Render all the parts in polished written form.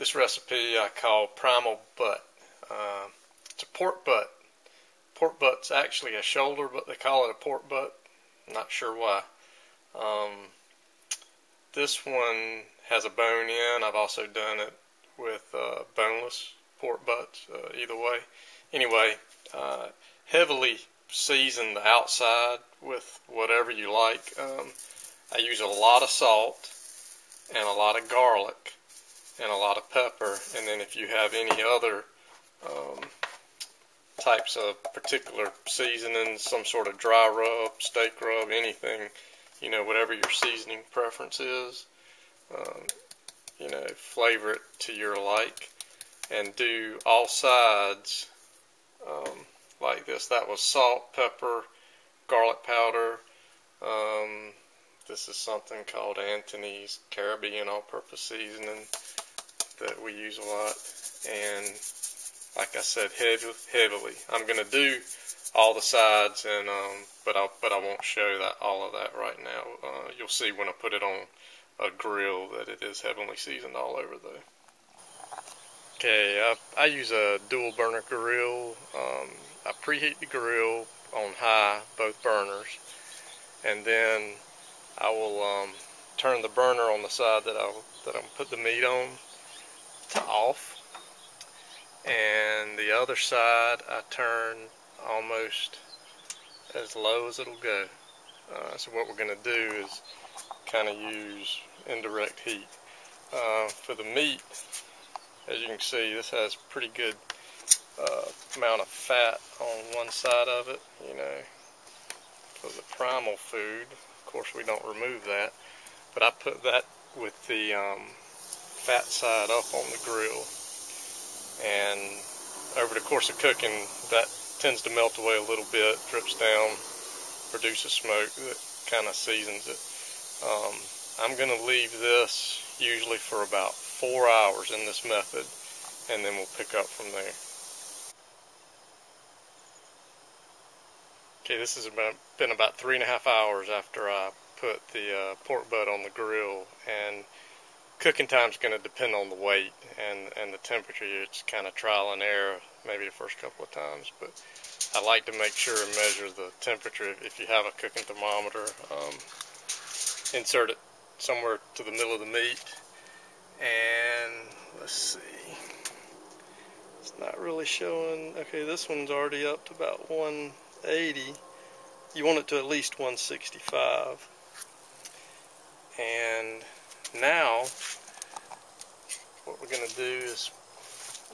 This recipe I call Primal Butt. It's a pork butt. Pork butt's actually a shoulder, but they call it a pork butt. I'm not sure why. This one has a bone in. I've also done it with boneless pork butts, either way. Anyway, heavily season the outside with whatever you like. I use a lot of salt and a lot of garlic and a lot of pepper, and then if you have any other types of particular seasonings, some sort of dry rub, steak rub, anything, you know, whatever your seasoning preference is, you know, flavor it to your like, and do all sides like this. That was salt, pepper, garlic powder. This is something called Anthony's Caribbean all-purpose seasoning that we use a lot, and like I said, heavily. I'm gonna do all the sides, and but I won't show that all of that right now. You'll see when I put it on a grill that it is heavily seasoned all over though. Okay, I use a dual burner grill. I preheat the grill on high, both burners, and then I will turn the burner on the side that I'm put the meat on to off, and the other side I turn almost as low as it'll go. So what we're going to do is kind of use indirect heat. For the meat, as you can see, this has pretty good amount of fat on one side of it, you know, for the primal food. Of course, we don't remove that, but I put that with the fat side up on the grill, and over the course of cooking, that tends to melt away a little bit, drips down, produces smoke that kind of seasons it. I'm going to leave this usually for about 4 hours in this method, and then we'll pick up from there. Okay, this has been about 3.5 hours after I put the pork butt on the grill, and cooking time is going to depend on the weight and the temperature. It's kind of trial and error, maybe the first couple of times, but I like to make sure and measure the temperature. If you have a cooking thermometer, insert it somewhere to the middle of the meat, and let's see, it's not really showing. Okay, this one's already up to about 180. You want it to at least 165. And now what we're going to do is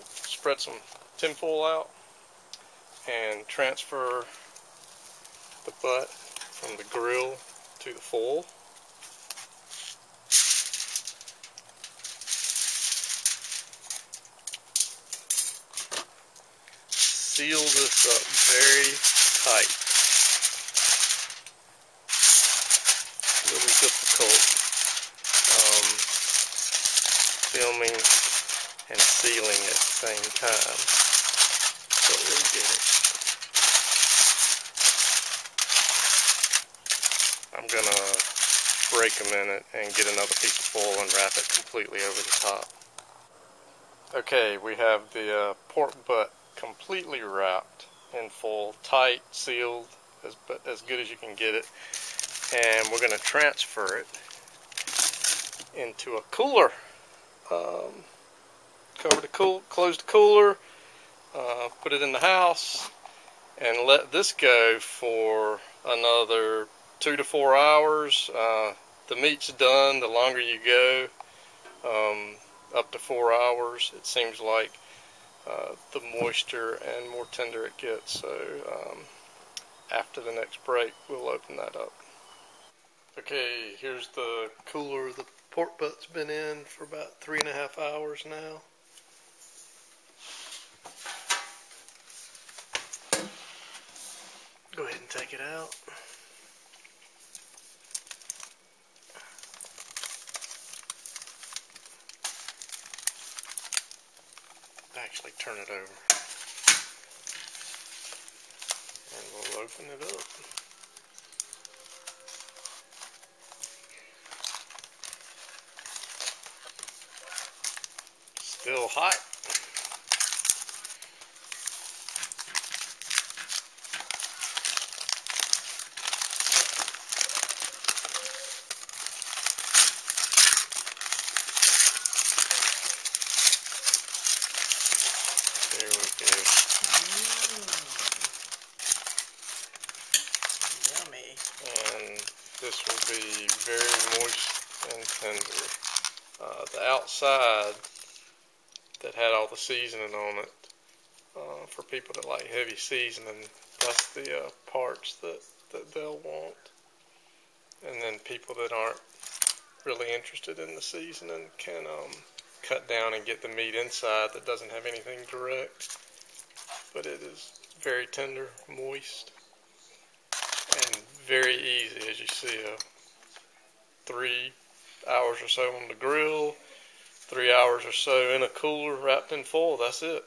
spread some tinfoil out and transfer the butt from the grill to the foil. Seal this up very tight. A little difficult filming and sealing at the same time, but we'll get it. I'm gonna break a minute and get another piece of foil and wrap it completely over the top. Okay, we have the pork butt completely wrapped in foil, tight, sealed, as good as you can get it, and we're going to transfer it into a cooler. Close the cooler, put it in the house, and let this go for another 2 to 4 hours. The meat's done. The longer you go, up to 4 hours, it seems like the moisture and more tender it gets. So after the next break, we'll open that up. Okay, here's the cooler. The pork butt's been in for about 3.5 hours now. Go ahead and take it out. Actually turn it over, and we'll open it up. Still hot. There we go. Yummy. And this will be very moist and tender. The outside that had all the seasoning on it, for people that like heavy seasoning, that's the parts that they'll want. And then people that aren't really interested in the seasoning can cut down and get the meat inside that doesn't have anything direct. But it is very tender, moist, and very easy. As you see, 3 hours or so on the grill, 3 hours or so in a cooler wrapped in foil. That's it.